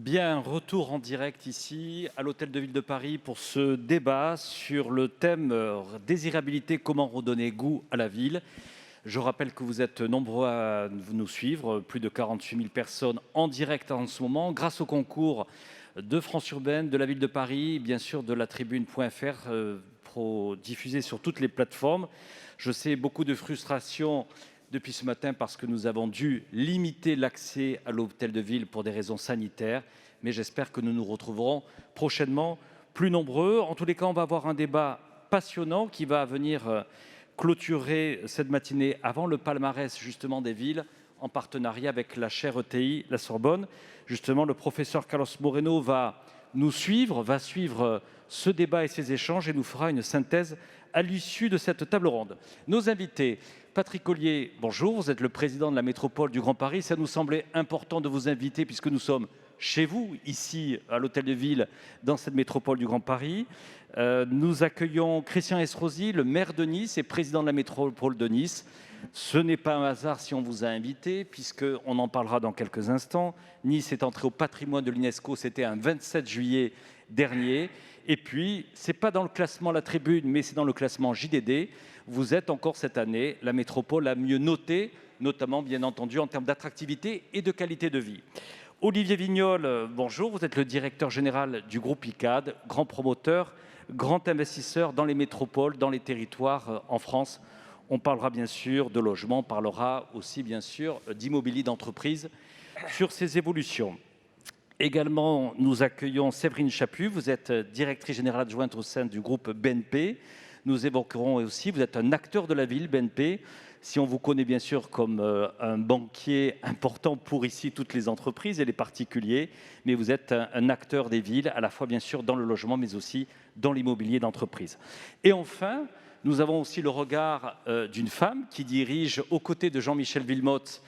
Bien, retour en direct ici à l'Hôtel de Ville de Paris pour ce débat sur le thème désirabilité, comment redonner goût à la ville. Je rappelle que vous êtes nombreux à nous suivre, plus de 48 000 personnes en direct en ce moment, grâce au concours de France Urbaine, de la Ville de Paris, bien sûr de la tribune.fr, diffusé sur toutes les plateformes. Je sais beaucoup de frustration depuis ce matin parce que nous avons dû limiter l'accès à l'hôtel de ville pour des raisons sanitaires, mais j'espère que nous nous retrouverons prochainement plus nombreux. En tous les cas, on va avoir un débat passionnant qui va venir clôturer cette matinée avant le palmarès justement des villes en partenariat avec la chaire ETI, la Sorbonne. Justement, le professeur Carlos Moreno va suivre ce débat et ces échanges et nous fera une synthèse à l'issue de cette table ronde. Nos invités, Patrick Ollier, bonjour, vous êtes le président de la métropole du Grand Paris. Ça nous semblait important de vous inviter puisque nous sommes chez vous, ici, à l'Hôtel de Ville, dans cette métropole du Grand Paris. Nous accueillons Christian Estrosi, le maire de Nice et président de la métropole de Nice. Ce n'est pas un hasard si on vous a invité, puisqu'on en parlera dans quelques instants. Nice est entrée au patrimoine de l'UNESCO, c'était un 27 juillet dernier. Et puis, ce n'est pas dans le classement La Tribune, mais c'est dans le classement JDD. Vous êtes encore cette année la métropole la mieux notée, notamment, bien entendu, en termes d'attractivité et de qualité de vie. Olivier Vignol, bonjour, vous êtes le directeur général du groupe ICAD, grand promoteur, grand investisseur dans les métropoles, dans les territoires en France. On parlera bien sûr de logement, on parlera aussi bien sûr d'immobilier d'entreprise sur ces évolutions. Également, nous accueillons Séverine Chaput, vous êtes directrice générale adjointe au sein du groupe BNP. Nous évoquerons aussi, vous êtes un acteur de la ville, BNP. Si on vous connaît bien sûr comme un banquier important pour ici toutes les entreprises et les particuliers, mais vous êtes un acteur des villes, à la fois bien sûr dans le logement, mais aussi dans l'immobilier d'entreprise. Et enfin, nous avons aussi le regard d'une femme qui dirige aux côtés de Jean-Michel Wilmotte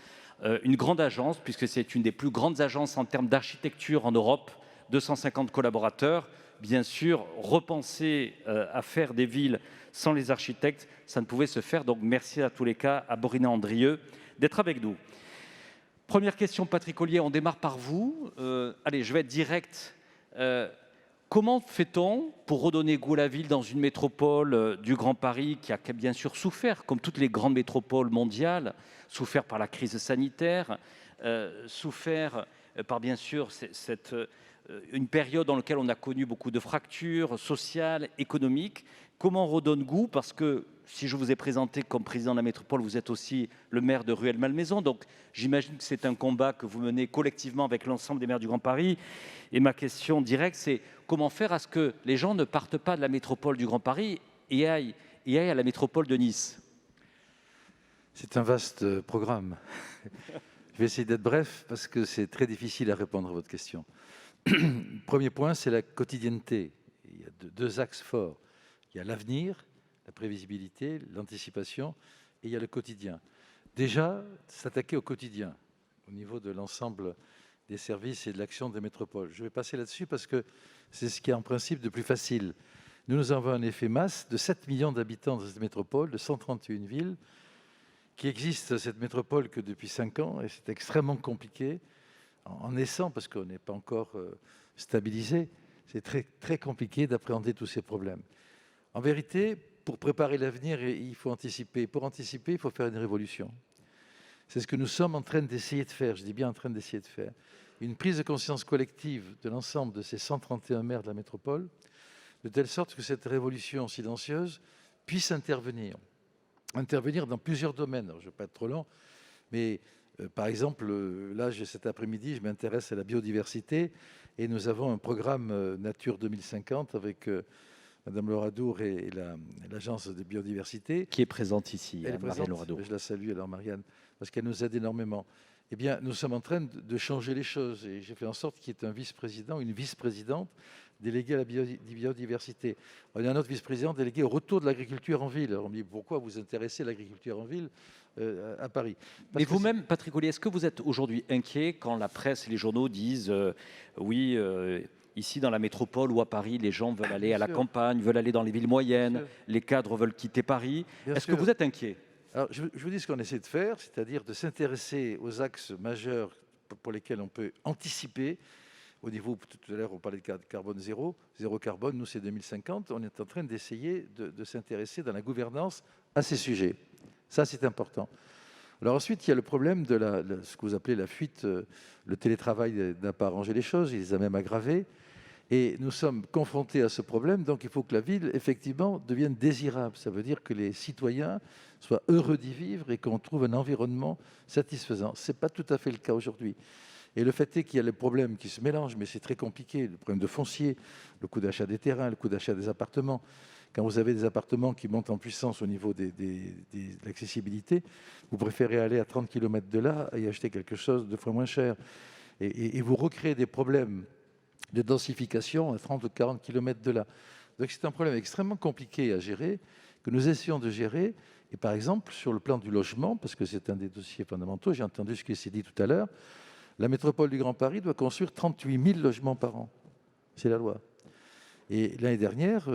une grande agence, puisque c'est une des plus grandes agences en termes d'architecture en Europe, 250 collaborateurs. Bien sûr, repenser à faire des villes sans les architectes, ça ne pouvait se faire. Donc merci à tous les cas à Borina Andrieux d'être avec nous. Première question, Patrick Ollier, on démarre par vous. Allez, je vais être direct. Comment fait-on pour redonner goût à la ville dans une métropole du Grand Paris qui a bien sûr souffert, comme toutes les grandes métropoles mondiales, souffert par la crise sanitaire, souffert par bien sûr une période dans laquelle on a connu beaucoup de fractures sociales, économiques. Comment on redonne goût? Parce que si je vous ai présenté comme président de la métropole, vous êtes aussi le maire de Rueil-Malmaison. Donc j'imagine que c'est un combat que vous menez collectivement avec l'ensemble des maires du Grand Paris. Et ma question directe, c'est comment faire à ce que les gens ne partent pas de la métropole du Grand Paris et aillent à la métropole de Nice? C'est un vaste programme. Je vais essayer d'être bref parce que c'est très difficile à répondre à votre question. Premier point, c'est la quotidienneté. Il y a deux axes forts. Il y a l'avenir, la prévisibilité, l'anticipation, et il y a le quotidien. Déjà, s'attaquer au quotidien, au niveau de l'ensemble des services et de l'action des métropoles. Je vais passer là-dessus parce que c'est ce qui est en principe de plus facile. Nous avons un effet masse de 7 millions d'habitants dans cette métropole, de 131 villes, qui existe cette métropole que depuis 5 ans, et c'est extrêmement compliqué, en naissant, parce qu'on n'est pas encore stabilisé, c'est très, très compliqué d'appréhender tous ces problèmes. En vérité, pour préparer l'avenir, il faut anticiper. Pour anticiper, il faut faire une révolution. C'est ce que nous sommes en train d'essayer de faire, je dis bien en train d'essayer de faire. Une prise de conscience collective de l'ensemble de ces 131 maires de la métropole, de telle sorte que cette révolution silencieuse puisse intervenir dans plusieurs domaines. Alors, je ne vais pas être trop long, mais par exemple, là, cet après-midi, je m'intéresse à la biodiversité et nous avons un programme Nature 2050 avec Madame Laura Dour et l'Agence de biodiversité. Qui est présente ici, Elle est Marianne présente. Laura Dour. Je la salue alors, Marianne, parce qu'elle nous aide énormément. Eh bien, nous sommes en train de changer les choses et j'ai fait en sorte qu'il y ait un vice-président, une vice-présidente déléguée à la biodiversité. Il y a un autre vice-président délégué au retour de l'agriculture en ville. Alors, on me dit, pourquoi vous intéressez à l'agriculture en ville à Paris? Mais vous-même, Patrick Ollier, est-ce que vous êtes aujourd'hui inquiet quand la presse et les journaux disent oui, ici dans la métropole ou à Paris, les gens veulent aller à la campagne, veulent aller dans les villes moyennes, les cadres veulent quitter Paris. Est-ce que vous êtes inquiet? Alors, je vous dis ce qu'on essaie de faire, c'est-à-dire de s'intéresser aux axes majeurs pour lesquels on peut anticiper, au niveau, tout à l'heure, on parlait de carbone zéro carbone, nous, c'est 2050. On est en train d'essayer de s'intéresser dans la gouvernance à ces sujets. Ça, c'est important. Alors ensuite, il y a le problème de ce que vous appelez la fuite. Le télétravail n'a pas arrangé les choses, il les a même aggravées. Et nous sommes confrontés à ce problème, donc il faut que la ville, effectivement, devienne désirable. Ça veut dire que les citoyens soient heureux d'y vivre et qu'on trouve un environnement satisfaisant. Ce n'est pas tout à fait le cas aujourd'hui. Et le fait est qu'il y a les problèmes qui se mélangent, mais c'est très compliqué. Le problème de foncier, le coût d'achat des terrains, le coût d'achat des appartements. Quand vous avez des appartements qui montent en puissance au niveau de l'accessibilité, vous préférez aller à 30 km de là et acheter quelque chose de fois moins cher. Et vous recréez des problèmes de densification à 30 ou 40 km de là. Donc c'est un problème extrêmement compliqué à gérer, que nous essayons de gérer. Et par exemple, sur le plan du logement, parce que c'est un des dossiers fondamentaux, j'ai entendu ce qui s'est dit tout à l'heure, la métropole du Grand Paris doit construire 38 000 logements par an. C'est la loi. Et l'année dernière,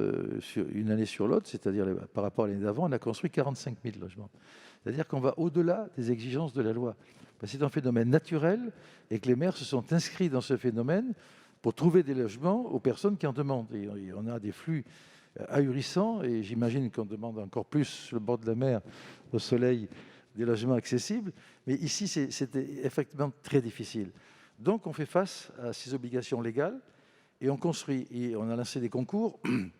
une année sur l'autre, c'est-à-dire par rapport à l'année d'avant, on a construit 45 000 logements. C'est-à-dire qu'on va au-delà des exigences de la loi. C'est un phénomène naturel et que les maires se sont inscrits dans ce phénomène pour trouver des logements aux personnes qui en demandent. Et on a des flux ahurissants et j'imagine qu'on demande encore plus sur le bord de la mer, au soleil, des logements accessibles. Mais ici, c'était effectivement très difficile. Donc, on fait face à ces obligations légales et on construit. Et on a lancé des concours. M.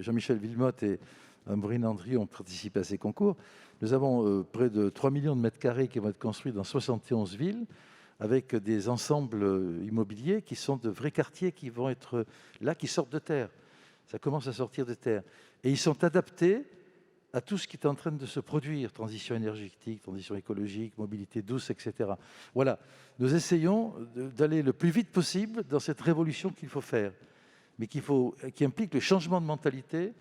Jean-Michel Wilmotte et Ambrine Andry ont participé à ces concours. Nous avons près de 3 millions de mètres carrés qui vont être construits dans 71 villes, avec des ensembles immobiliers qui sont de vrais quartiers qui vont être là, qui sortent de terre. Ça commence à sortir de terre. Et ils sont adaptés à tout ce qui est en train de se produire, transition énergétique, transition écologique, mobilité douce, etc. Voilà, nous essayons d'aller le plus vite possible dans cette révolution qu'il faut faire, mais qui implique le changement de mentalité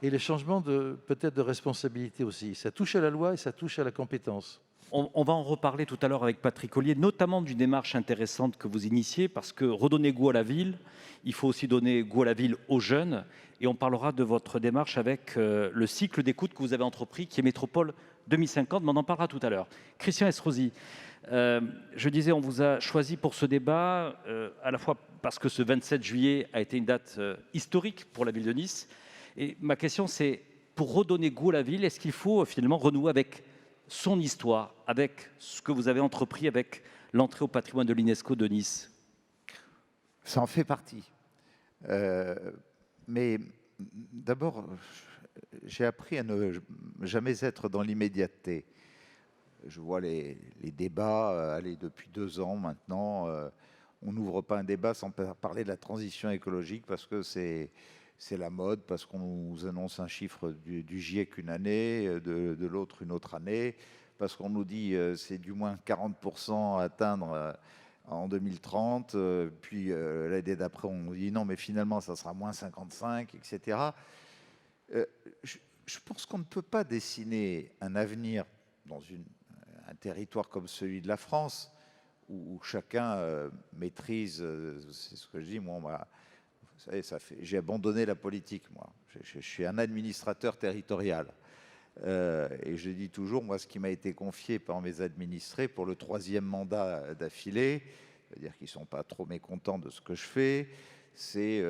et le changement peut-être de responsabilité aussi. Ça touche à la loi et ça touche à la compétence. On va en reparler tout à l'heure avec Patrick Ollier, notamment d'une démarche intéressante que vous initiez, parce que redonner goût à la ville, il faut aussi donner goût à la ville aux jeunes. Et on parlera de votre démarche avec le cycle d'écoute que vous avez entrepris, qui est Métropole 2050, mais on en parlera tout à l'heure. Christian Estrosi, je disais, on vous a choisi pour ce débat, à la fois parce que ce 27 juillet a été une date historique pour la ville de Nice. Et ma question, c'est, pour redonner goût à la ville, est-ce qu'il faut finalement renouer avec son histoire, avec ce que vous avez entrepris avec l'entrée au patrimoine de l'UNESCO de Nice? Ça en fait partie. Mais d'abord, j'ai appris à ne jamais être dans l'immédiateté. Je vois les débats aller depuis 2 ans maintenant. On n'ouvre pas un débat sans parler de la transition écologique parce que c'est la mode, parce qu'on nous annonce un chiffre du GIEC une année, de l'autre une autre année, parce qu'on nous dit c'est du moins 40% à atteindre en 2030, puis l'année d'après on nous dit non mais finalement ça sera moins 55, etc. Je pense qu'on ne peut pas dessiner un avenir dans un territoire comme celui de la France, où chacun maîtrise, c'est ce que je dis, moi, vous savez, j'ai abandonné la politique, moi. Je suis un administrateur territorial. Et je dis toujours, moi, ce qui m'a été confié par mes administrés pour le 3e mandat d'affilée, c'est-à-dire qu'ils ne sont pas trop mécontents de ce que je fais, c'est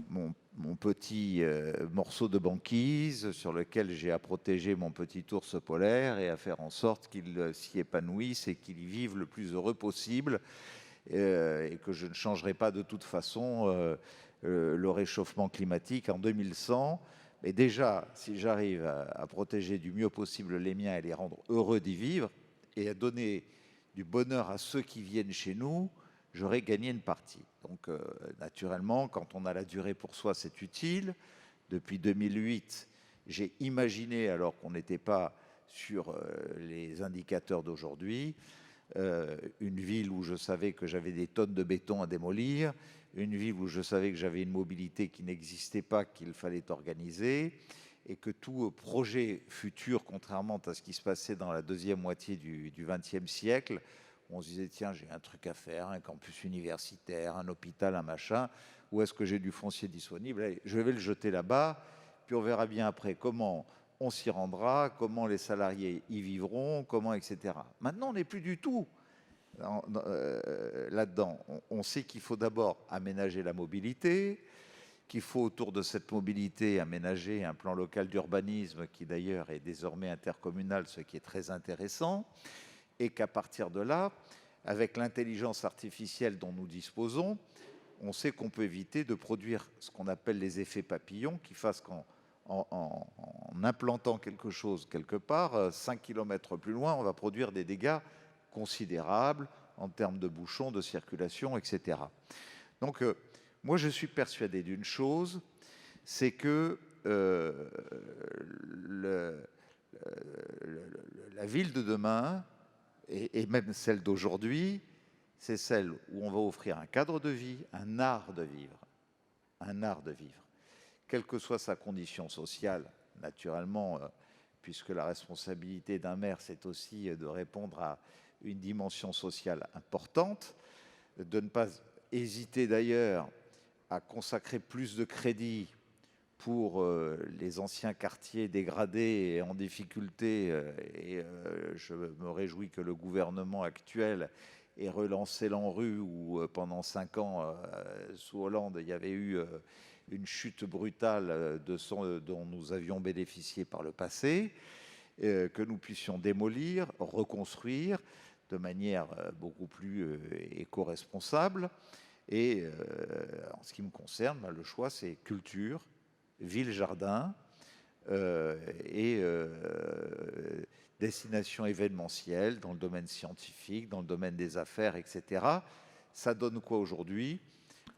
mon petit morceau de banquise sur lequel j'ai à protéger mon petit ours polaire et à faire en sorte qu'il s'y épanouisse et qu'il y vive le plus heureux possible, et que je ne changerai pas de toute façon le réchauffement climatique en 2100. Mais déjà, si j'arrive à protéger du mieux possible les miens et les rendre heureux d'y vivre et à donner du bonheur à ceux qui viennent chez nous, j'aurais gagné une partie. Donc, naturellement, quand on a la durée pour soi, c'est utile. Depuis 2008, j'ai imaginé, alors qu'on n'était pas sur les indicateurs d'aujourd'hui, une ville où je savais que j'avais des tonnes de béton à démolir, une ville où je savais que j'avais une mobilité qui n'existait pas, qu'il fallait organiser, et que tout projet futur, contrairement à ce qui se passait dans la deuxième moitié du XXe siècle, on se disait, tiens, j'ai un truc à faire, un campus universitaire, un hôpital, un machin, où est-ce que j'ai du foncier disponible? Allez, je vais le jeter là-bas, puis on verra bien après comment on s'y rendra, comment les salariés y vivront, comment, etc. Maintenant, on n'est plus du tout là-dedans. On sait qu'il faut d'abord aménager la mobilité, qu'il faut autour de cette mobilité aménager un plan local d'urbanisme qui d'ailleurs est désormais intercommunal, ce qui est très intéressant, et qu'à partir de là, avec l'intelligence artificielle dont nous disposons, on sait qu'on peut éviter de produire ce qu'on appelle les effets papillons, qui fassent qu'en implantant quelque chose quelque part, 5 km plus loin, on va produire des dégâts considérables en termes de bouchons, de circulation, etc. Donc, moi, je suis persuadé d'une chose, c'est que la ville de demain, et même celle d'aujourd'hui, c'est celle où on va offrir un cadre de vie, un art de vivre, quelle que soit sa condition sociale, naturellement, puisque la responsabilité d'un maire, c'est aussi de répondre à une dimension sociale importante, de ne pas hésiter d'ailleurs à consacrer plus de crédits pour les anciens quartiers dégradés et en difficulté. Je me réjouis que le gouvernement actuel ait relancé l'ANRU, où pendant 5 ans, sous Hollande, il y avait eu une chute brutale dont nous avions bénéficié par le passé, que nous puissions démolir, reconstruire de manière beaucoup plus éco-responsable. Et en ce qui me concerne, le choix, c'est culture, ville-jardin et destination événementielle dans le domaine scientifique, dans le domaine des affaires, etc. Ça donne quoi aujourd'hui?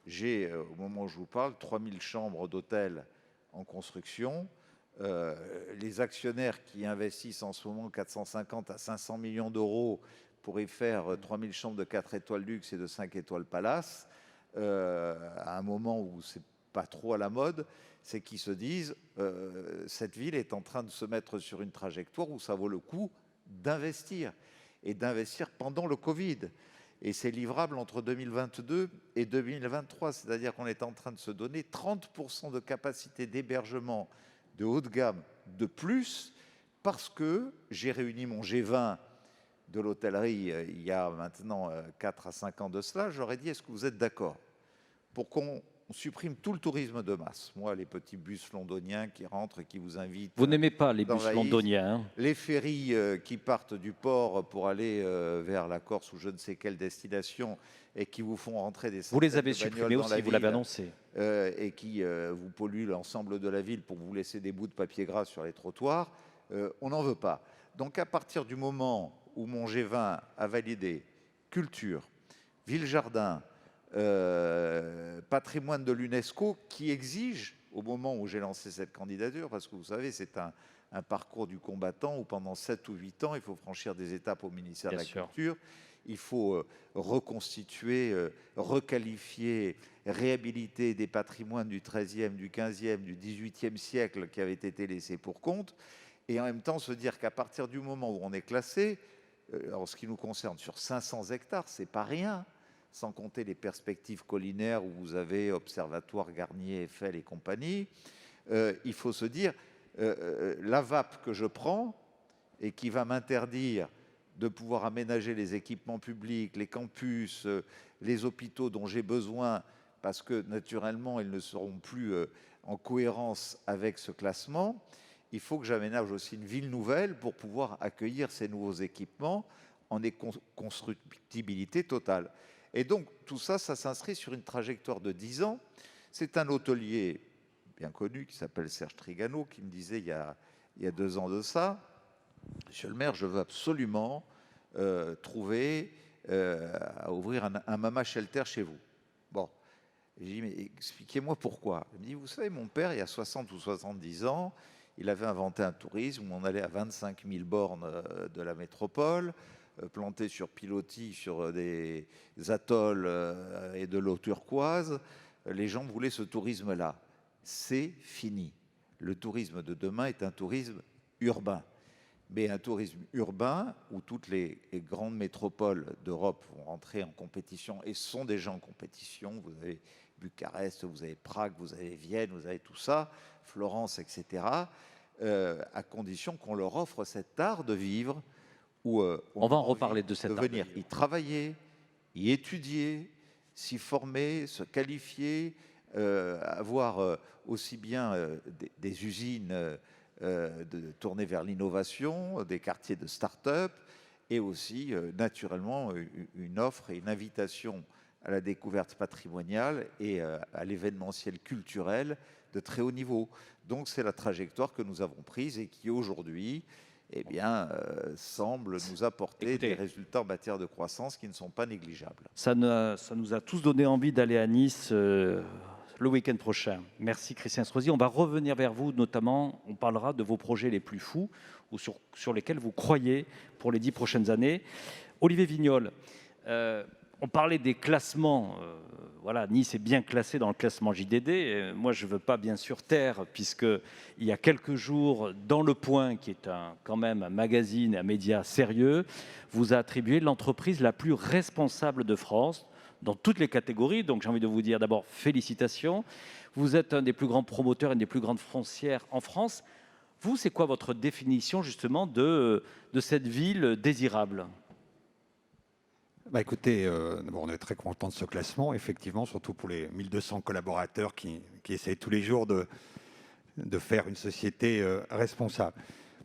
J'ai, au moment où je vous parle, 3000 chambres d'hôtel en construction. Les actionnaires qui investissent en ce moment 450 à 500 millions d'euros pour y faire 3000 chambres de 4 étoiles luxe et de 5 étoiles palace, à un moment où c'est pas trop à la mode, c'est qu'ils se disent cette ville est en train de se mettre sur une trajectoire où ça vaut le coup d'investir, et d'investir pendant le Covid. Et c'est livrable entre 2022 et 2023, c'est-à-dire qu'on est en train de se donner 30% de capacité d'hébergement de haut de gamme de plus, parce que j'ai réuni mon G20 de l'hôtellerie il y a maintenant 4 à 5 ans de cela. J'aurais dit, est-ce que vous êtes d'accord pour qu'on supprime tout le tourisme de masse? Moi, les petits bus londoniens qui rentrent et qui vous invitent... Vous n'aimez pas les bus londoniens, hein? Les ferries qui partent du port pour aller vers la Corse ou je ne sais quelle destination et qui vous font rentrer des Vous les centaines avez de bagnoles supprimés dans aussi, la vous l'avez ville, annoncé. et qui vous polluent l'ensemble de la ville pour vous laisser des bouts de papier gras sur les trottoirs, on n'en veut pas. Donc à partir du moment où mon G20 a validé culture, ville-jardin, patrimoine de l'UNESCO, qui exige, au moment où j'ai lancé cette candidature, parce que vous savez, c'est un parcours du combattant où pendant 7 ou 8 ans, il faut franchir des étapes au ministère de la Culture, il faut reconstituer, requalifier, réhabiliter des patrimoines du XIIIe, du XVe, du XVIIIe siècle qui avaient été laissés pour compte, et en même temps se dire qu'à partir du moment où on est classé, en ce qui nous concerne, sur 500 hectares, c'est pas rien, sans compter les perspectives collinaires où vous avez Observatoire Garnier, Eiffel et compagnie, il faut se dire, la vape que je prends et qui va m'interdire de pouvoir aménager les équipements publics, les campus, les hôpitaux dont j'ai besoin, parce que naturellement, ils ne seront plus en cohérence avec ce classement, il faut que j'aménage aussi une ville nouvelle pour pouvoir accueillir ces nouveaux équipements en éco-constructibilité totale. Et donc, tout ça, ça s'inscrit sur une trajectoire de 10 ans. C'est un hôtelier bien connu qui s'appelle Serge Trigano qui me disait il y a 2 ans de ça, monsieur le maire, je veux absolument trouver à ouvrir un mama shelter chez vous. Bon, j'ai dit, mais expliquez-moi pourquoi. Il me dit, vous savez, mon père, il y a 60 ou 70 ans, il avait inventé un tourisme où on allait à 25 000 bornes de la métropole, planté sur pilotis, sur des atolls et de l'eau turquoise. Les gens voulaient ce tourisme-là. C'est fini. Le tourisme de demain est un tourisme urbain. Mais un tourisme urbain où toutes les grandes métropoles d'Europe vont rentrer en compétition et sont déjà en compétition. Vous avez Bucarest, vous avez Prague, vous avez Vienne, vous avez tout ça, Florence, etc., à condition qu'on leur offre cet art de vivre où On va en a envie reparler de cet venir atelier. y travailler, y étudier, s'y former, se qualifier, avoir aussi bien des usines tournées vers l'innovation, des quartiers de start-up, et aussi naturellement une offre et une invitation à la découverte patrimoniale et à l'événementiel culturel de très haut niveau. Donc c'est la trajectoire que nous avons prise et qui aujourd'hui semble nous apporter Écoutez, des résultats en matière de croissance qui ne sont pas négligeables. ça nous a tous donné envie d'aller à Nice le week-end prochain. Merci Christian Estrosi. On va revenir vers vous, notamment, on parlera de vos projets les plus fous ou sur lesquels vous croyez pour les 10 prochaines années. Olivier Vignol, on parlait des classements. Voilà, Nice est bien classé dans le classement JDD. Moi, je ne veux pas bien sûr taire, puisqu'il y a quelques jours, dans Le Point, qui est quand même un magazine, un média sérieux, vous a attribué l'entreprise la plus responsable de France, dans toutes les catégories. Donc j'ai envie de vous dire d'abord félicitations. Vous êtes un des plus grands promoteurs, une des plus grandes foncières en France. Vous, c'est quoi votre définition justement de cette ville désirable ? Écoutez, d'abord, on est très content de ce classement, effectivement, surtout pour les 1200 collaborateurs qui essayent tous les jours de faire une société responsable.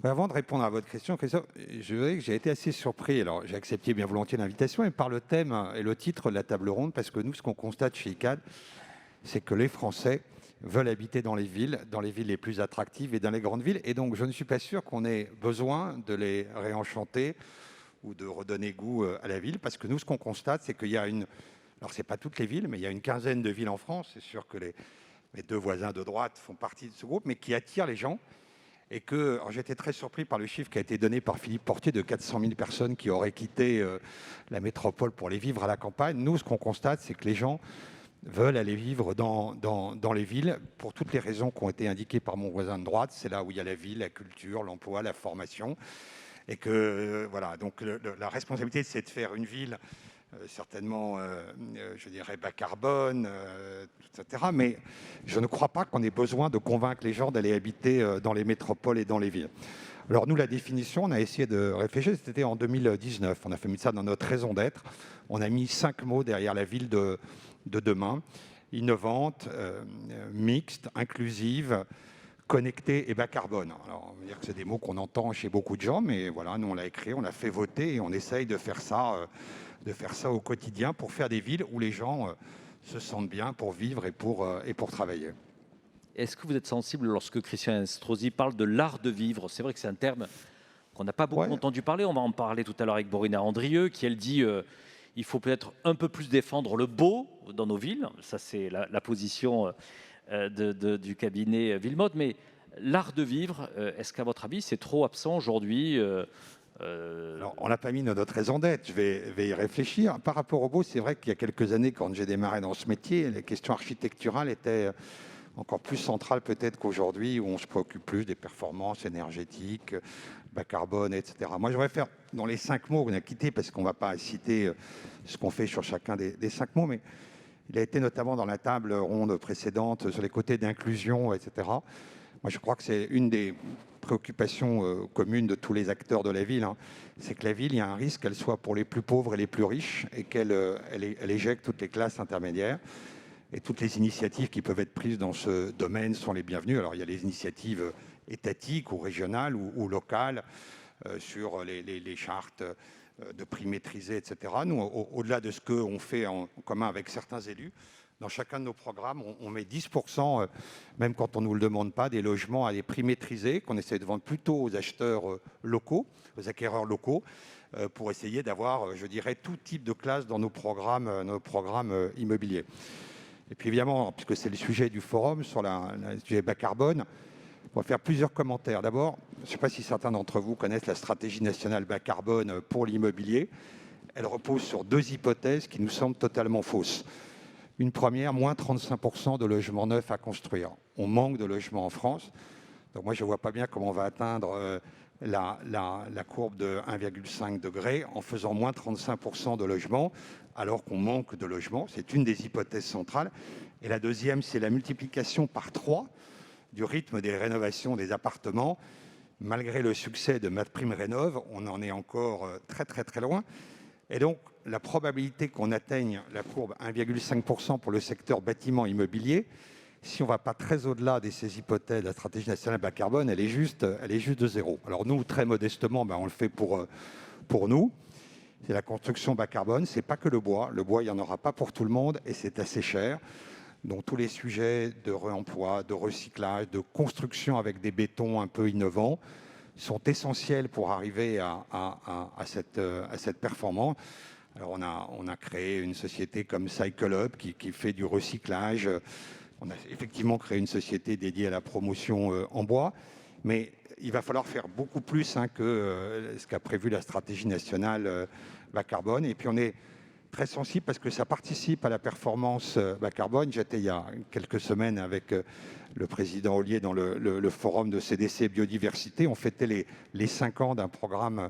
Mais avant de répondre à votre question, Christophe, je dirais que j'ai été assez surpris. Alors, j'ai accepté bien volontiers l'invitation, et par le thème et le titre de la table ronde, parce que nous, ce qu'on constate chez ICAD, c'est que les Français veulent habiter dans les villes les plus attractives et dans les grandes villes. Et donc, je ne suis pas sûr qu'on ait besoin de les réenchanter ou de redonner goût à la ville, parce que nous, ce qu'on constate, c'est qu'il y a alors c'est pas toutes les villes, mais il y a une quinzaine de villes en France, c'est sûr que mes deux voisins de droite font partie de ce groupe, mais qui attirent les gens, et que, j'étais très surpris par le chiffre qui a été donné par Philippe Portier de 400 000 personnes qui auraient quitté la métropole pour aller vivre à la campagne. Nous, ce qu'on constate, c'est que les gens veulent aller vivre dans les villes pour toutes les raisons qui ont été indiquées par mon voisin de droite. C'est là où il y a la ville, la culture, l'emploi, la formation. Et que, voilà, donc la responsabilité, c'est de faire une ville certainement, je dirais, bas carbone, etc. Mais je ne crois pas qu'on ait besoin de convaincre les gens d'aller habiter dans les métropoles et dans les villes. Alors nous, la définition, on a essayé de réfléchir, c'était en 2019. On a fait ça dans notre raison d'être. On a mis 5 mots derrière la ville de demain: innovante, mixte, inclusive, connecté et bas carbone. Alors, on va dire que c'est des mots qu'on entend chez beaucoup de gens, mais voilà, nous on l'a écrit, on l'a fait voter et on essaye de faire ça au quotidien pour faire des villes où les gens se sentent bien pour vivre et pour travailler. Est-ce que vous êtes sensible lorsque Christian Estrosi parle de l'art de vivre ? C'est vrai que c'est un terme qu'on n'a pas beaucoup entendu parler. On va en parler tout à l'heure avec Borina Andrieux, qui elle dit il faut peut-être un peu plus défendre le beau dans nos villes. Ça, c'est la position du cabinet Villemotte, mais l'art de vivre, est-ce qu'à votre avis, c'est trop absent aujourd'hui Alors, on n'a pas mis notre raison d'être, je vais y réfléchir. Par rapport au beau, c'est vrai qu'il y a quelques années, quand j'ai démarré dans ce métier, les questions architecturales étaient encore plus centrales peut-être qu'aujourd'hui, où on se préoccupe plus des performances énergétiques, bas carbone, etc. Moi, je voudrais faire, dans les 5 mots qu'on a quittés, parce qu'on ne va pas citer ce qu'on fait sur chacun des 5 mots, mais il a été notamment dans la table ronde précédente sur les côtés d'inclusion, etc. Moi, je crois que c'est une des préoccupations communes de tous les acteurs de la ville. C'est que la ville, il y a un risque qu'elle soit pour les plus pauvres et les plus riches et qu'elle éjecte toutes les classes intermédiaires. Et toutes les initiatives qui peuvent être prises dans ce domaine sont les bienvenues. Alors, il y a les initiatives étatiques ou régionales ou locales sur les chartes de prix maîtrisés, etc. Nous, au-delà de ce qu'on fait en commun avec certains élus, dans chacun de nos programmes, on met 10%, même quand on ne nous le demande pas, des logements à des prix maîtrisés qu'on essaie de vendre plutôt aux acheteurs locaux, aux acquéreurs locaux, pour essayer d'avoir, je dirais, tout type de classe dans nos programmes immobiliers. Et puis évidemment, puisque c'est le sujet du forum sur le sujet bas carbone, on va faire plusieurs commentaires. D'abord, je ne sais pas si certains d'entre vous connaissent la stratégie nationale bas carbone pour l'immobilier. Elle repose sur 2 hypothèses qui nous semblent totalement fausses. Une première, moins 35% de logements neufs à construire. On manque de logements en France. Donc moi, je ne vois pas bien comment on va atteindre la courbe de 1,5 degré en faisant moins 35% de logements, alors qu'on manque de logements. C'est une des hypothèses centrales. Et la deuxième, c'est la multiplication par 3 du rythme des rénovations des appartements, malgré le succès de MaPrimeRénov', on en est encore très très très loin. Et donc, la probabilité qu'on atteigne la courbe 1,5% pour le secteur bâtiment immobilier, si on ne va pas très au-delà de ces hypothèses de la stratégie nationale bas carbone, elle est juste de zéro. Alors nous, très modestement, on le fait pour nous. C'est la construction bas carbone, ce n'est pas que le bois. Le bois, il n'y en aura pas pour tout le monde et c'est assez cher. Donc tous les sujets de réemploi, de recyclage, de construction avec des bétons un peu innovants sont essentiels pour arriver à cette performance. Alors on a créé une société comme Cycle Up qui fait du recyclage. On a effectivement créé une société dédiée à la promotion en bois, mais il va falloir faire beaucoup plus que ce qu'a prévu la stratégie nationale bas carbone. Et puis on est très sensible parce que ça participe à la performance bas carbone. J'étais il y a quelques semaines avec le président Ollier dans le forum de CDC Biodiversité. On fêtait les 5 ans d'un programme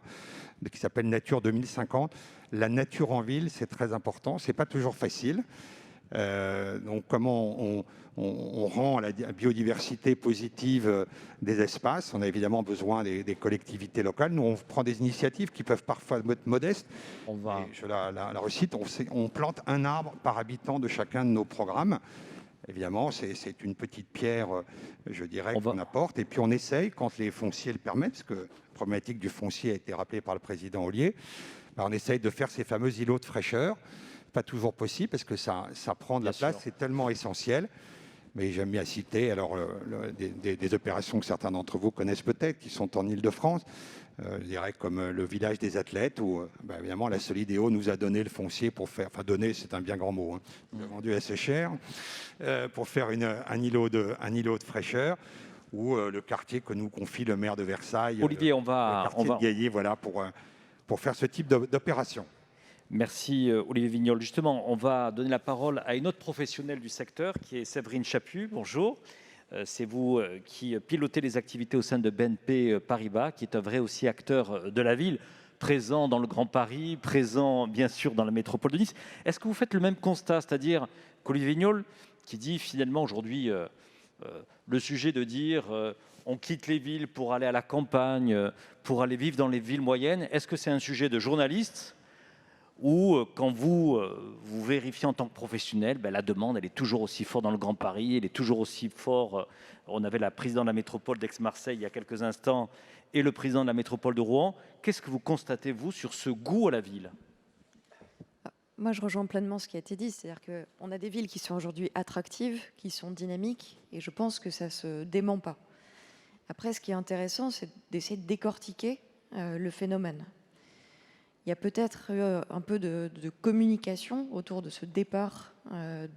qui s'appelle Nature 2050. La nature en ville, c'est très important. Ce n'est pas toujours facile. Donc comment on rend la biodiversité positive des espaces. On a évidemment besoin des collectivités locales. Nous, on prend des initiatives qui peuvent parfois être modestes. Je la recite, on plante un arbre par habitant de chacun de nos programmes. Évidemment, c'est une petite pierre, je dirais, qu'on apporte. Et puis on essaye, quand les fonciers le permettent, parce que la problématique du foncier a été rappelée par le président Ollier, on essaye de faire ces fameux îlots de fraîcheur. Pas toujours possible parce que ça prend de la place, c'est tellement essentiel. Mais j'aime bien citer des opérations que certains d'entre vous connaissent peut-être, qui sont en Île-de-France, je dirais comme le village des athlètes, où évidemment la Solidéo nous a donné le foncier pour faire, enfin donner c'est un bien grand mot, vendu assez cher, pour faire un îlot de fraîcheur, ou le quartier que nous confie le maire de Versailles, Olivier, le quartier de Gaillier, voilà, pour faire ce type d'opération. Merci Olivier Vignol. Justement, on va donner la parole à une autre professionnelle du secteur qui est Séverine Chaput. Bonjour. C'est vous qui pilotez les activités au sein de BNP Paribas, qui est un vrai aussi acteur de la ville, présent dans le Grand Paris, présent bien sûr dans la métropole de Nice. Est-ce que vous faites le même constat, c'est-à-dire qu'Olivier Vignol, qui dit finalement aujourd'hui le sujet de dire on quitte les villes pour aller à la campagne, pour aller vivre dans les villes moyennes, est-ce que c'est un sujet de journaliste ? Ou quand vous vérifiez en tant que professionnel, la demande, elle est toujours aussi forte dans le Grand Paris, elle est toujours aussi forte. On avait la présidente de la métropole d'Aix-Marseille il y a quelques instants et le président de la métropole de Rouen. Qu'est-ce que vous constatez, vous, sur ce goût à la ville ? Moi, je rejoins pleinement ce qui a été dit. C'est-à-dire qu'on a des villes qui sont aujourd'hui attractives, qui sont dynamiques, et je pense que ça ne se dément pas. Après, ce qui est intéressant, c'est d'essayer de décortiquer le phénomène. Il y a peut-être un peu de communication autour de ce départ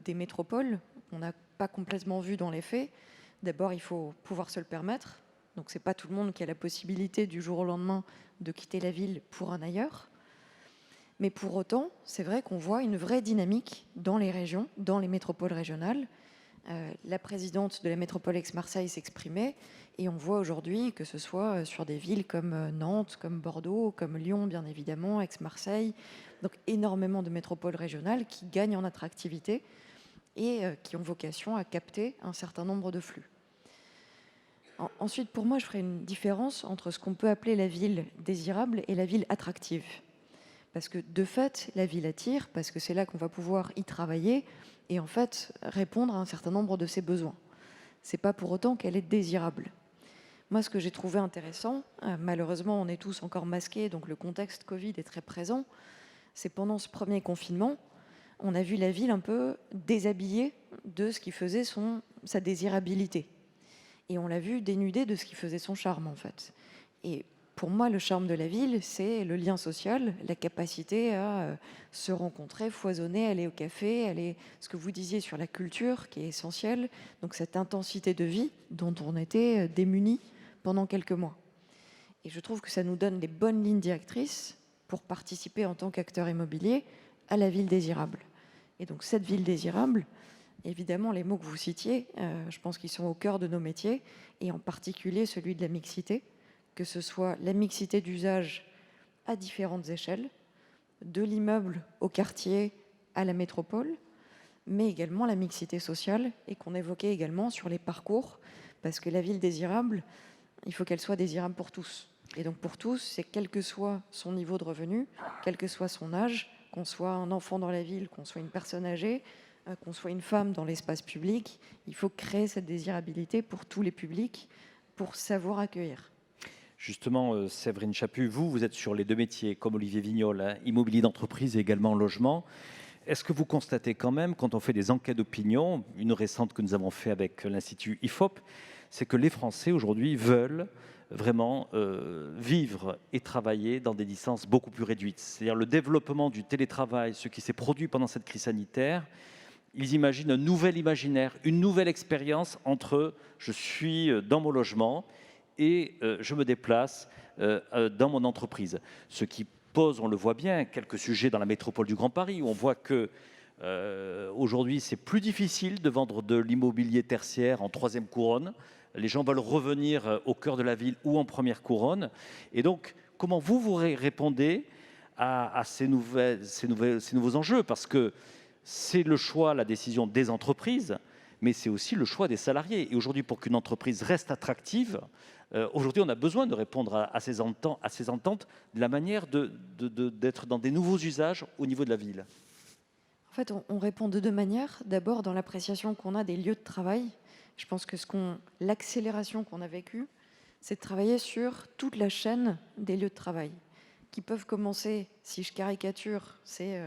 des métropoles. On n'a pas complètement vu dans les faits. D'abord, il faut pouvoir se le permettre. Donc, ce n'est pas tout le monde qui a la possibilité du jour au lendemain de quitter la ville pour un ailleurs. Mais pour autant, c'est vrai qu'on voit une vraie dynamique dans les régions, dans les métropoles régionales. La présidente de la métropole Aix-Marseille s'exprimait et on voit aujourd'hui que ce soit sur des villes comme Nantes, comme Bordeaux, comme Lyon bien évidemment, Aix-Marseille, donc énormément de métropoles régionales qui gagnent en attractivité et qui ont vocation à capter un certain nombre de flux. Ensuite, pour moi, je ferai une différence entre ce qu'on peut appeler la ville désirable et la ville attractive. Parce que de fait, la ville attire, parce que c'est là qu'on va pouvoir y travailler et en fait répondre à un certain nombre de ses besoins. Ce n'est pas pour autant qu'elle est désirable. Moi, ce que j'ai trouvé intéressant, malheureusement on est tous encore masqués, donc le contexte Covid est très présent, c'est pendant ce premier confinement, on a vu la ville un peu déshabillée de ce qui faisait sa désirabilité. Et on l'a vu dénudée de ce qui faisait son charme en fait. Et pour moi, le charme de la ville, c'est le lien social, la capacité à se rencontrer, foisonner, aller au café, aller, ce que vous disiez sur la culture qui est essentielle, donc cette intensité de vie dont on était démunis pendant quelques mois. Et je trouve que ça nous donne les bonnes lignes directrices pour participer en tant qu'acteur immobilier à la ville désirable. Et donc cette ville désirable, évidemment, les mots que vous citiez, je pense qu'ils sont au cœur de nos métiers, et en particulier celui de la mixité, que ce soit la mixité d'usage à différentes échelles, de l'immeuble au quartier à la métropole, mais également la mixité sociale, et qu'on évoquait également sur les parcours, parce que la ville désirable, il faut qu'elle soit désirable pour tous. Et donc pour tous, c'est quel que soit son niveau de revenu, quel que soit son âge, qu'on soit un enfant dans la ville, qu'on soit une personne âgée, qu'on soit une femme dans l'espace public, il faut créer cette désirabilité pour tous les publics, pour savoir accueillir. Justement, Séverine Chaput, vous êtes sur les deux métiers, comme Olivier Vignol, hein, immobilier d'entreprise et également logement. Est-ce que vous constatez quand même, quand on fait des enquêtes d'opinion, une récente que nous avons fait avec l'Institut IFOP, c'est que les Français aujourd'hui veulent vraiment vivre et travailler dans des distances beaucoup plus réduites. C'est-à-dire le développement du télétravail, ce qui s'est produit pendant cette crise sanitaire, ils imaginent un nouvel imaginaire, une nouvelle expérience entre je suis dans mon logement et je me déplace dans mon entreprise. Ce qui pose, on le voit bien, quelques sujets dans la métropole du Grand Paris, où on voit que aujourd'hui c'est plus difficile de vendre de l'immobilier tertiaire en troisième couronne. Les gens veulent revenir au cœur de la ville ou en première couronne. Et donc, comment vous répondez à ces nouveaux enjeux? Parce que c'est le choix, la décision des entreprises, mais c'est aussi le choix des salariés. Et aujourd'hui, pour qu'une entreprise reste attractive, aujourd'hui, on a besoin de répondre à ces ententes de la manière d'être dans des nouveaux usages au niveau de la ville. En fait, on répond de deux manières. D'abord, dans l'appréciation qu'on a des lieux de travail. Je pense que l'accélération qu'on a vécue, c'est de travailler sur toute la chaîne des lieux de travail, qui peuvent commencer, si je caricature, c'est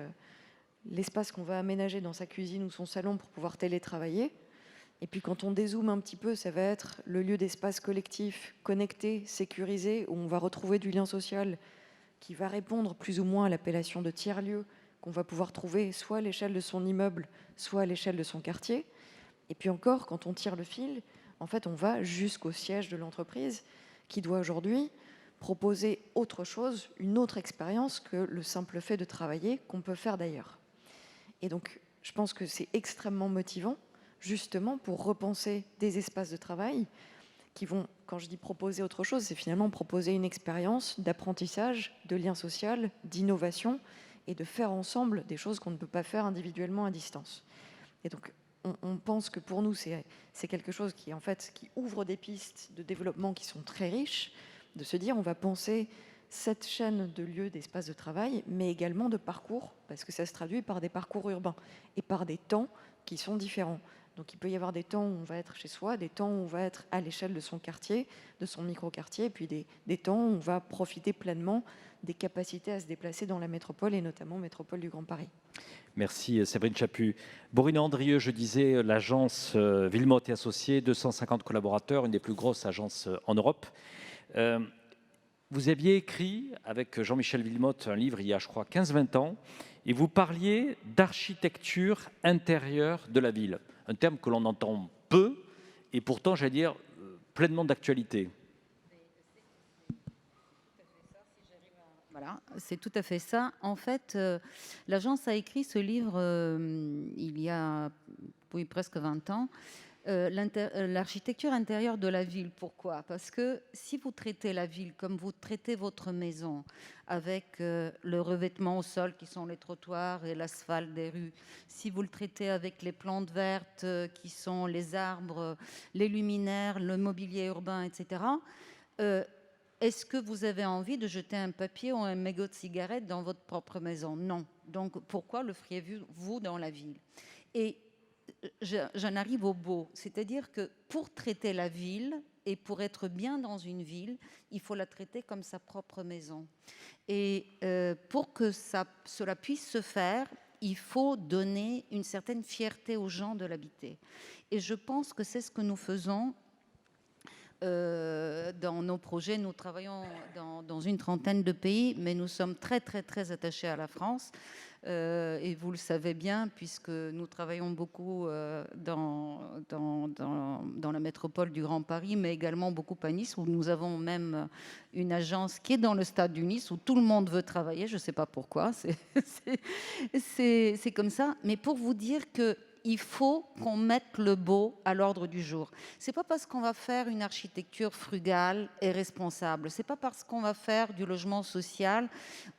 l'espace qu'on va aménager dans sa cuisine ou son salon pour pouvoir télétravailler. Et puis quand on dézoome un petit peu, ça va être le lieu d'espace collectif, connecté, sécurisé, où on va retrouver du lien social qui va répondre plus ou moins à l'appellation de tiers-lieu, qu'on va pouvoir trouver soit à l'échelle de son immeuble, soit à l'échelle de son quartier. Et puis encore, quand on tire le fil, en fait, on va jusqu'au siège de l'entreprise qui doit aujourd'hui proposer autre chose, une autre expérience que le simple fait de travailler qu'on peut faire d'ailleurs. Et donc, je pense que c'est extrêmement motivant, justement, pour repenser des espaces de travail qui vont, quand je dis proposer autre chose, c'est finalement proposer une expérience d'apprentissage, de lien social, d'innovation et de faire ensemble des choses qu'on ne peut pas faire individuellement à distance. Et donc, on pense que pour nous, c'est quelque chose qui ouvre des pistes de développement qui sont très riches, de se dire on va penser cette chaîne de lieux, d'espaces de travail, mais également de parcours, parce que ça se traduit par des parcours urbains et par des temps qui sont différents. Donc il peut y avoir des temps où on va être chez soi, des temps où on va être à l'échelle de son quartier, de son micro-quartier, et puis des temps où on va profiter pleinement des capacités à se déplacer dans la métropole, et notamment métropole du Grand Paris. Merci Séverine Chaput. Bourrine Andrieux, je disais, l'agence Villemotte et Associés, 250 collaborateurs, une des plus grosses agences en Europe. Vous aviez écrit avec Jean-Michel Villemotte un livre il y a, je crois, 15-20 ans, et vous parliez d'architecture intérieure de la ville, un terme que l'on entend peu, et pourtant, j'allais dire, pleinement d'actualité. Voilà, c'est tout à fait ça. En fait, l'agence a écrit ce livre il y a presque 20 ans, l'architecture intérieure de la ville. Pourquoi? Parce que si vous traitez la ville comme vous traitez votre maison, avec le revêtement au sol qui sont les trottoirs et l'asphalte des rues, si vous le traitez avec les plantes vertes qui sont les arbres, les luminaires, le mobilier urbain, etc., est-ce que vous avez envie de jeter un papier ou un mégot de cigarette dans votre propre maison? Non. Donc pourquoi le feriez-vous dans la ville? Et j'en arrive au beau, c'est-à-dire que pour traiter la ville et pour être bien dans une ville, il faut la traiter comme sa propre maison. Et pour que cela puisse se faire, il faut donner une certaine fierté aux gens de l'habiter. Et je pense que c'est ce que nous faisons dans nos projets. Nous travaillons dans une trentaine de pays, mais nous sommes très, très, très attachés à la France. Et vous le savez bien, puisque nous travaillons beaucoup dans la métropole du Grand Paris, mais également beaucoup à Nice, où nous avons même une agence qui est dans le stade du Nice, où tout le monde veut travailler. Je ne sais pas pourquoi, c'est comme ça. Mais pour vous dire qu'il faut qu'on mette le beau à l'ordre du jour. Ce n'est pas parce qu'on va faire une architecture frugale et responsable, ce n'est pas parce qu'on va faire du logement social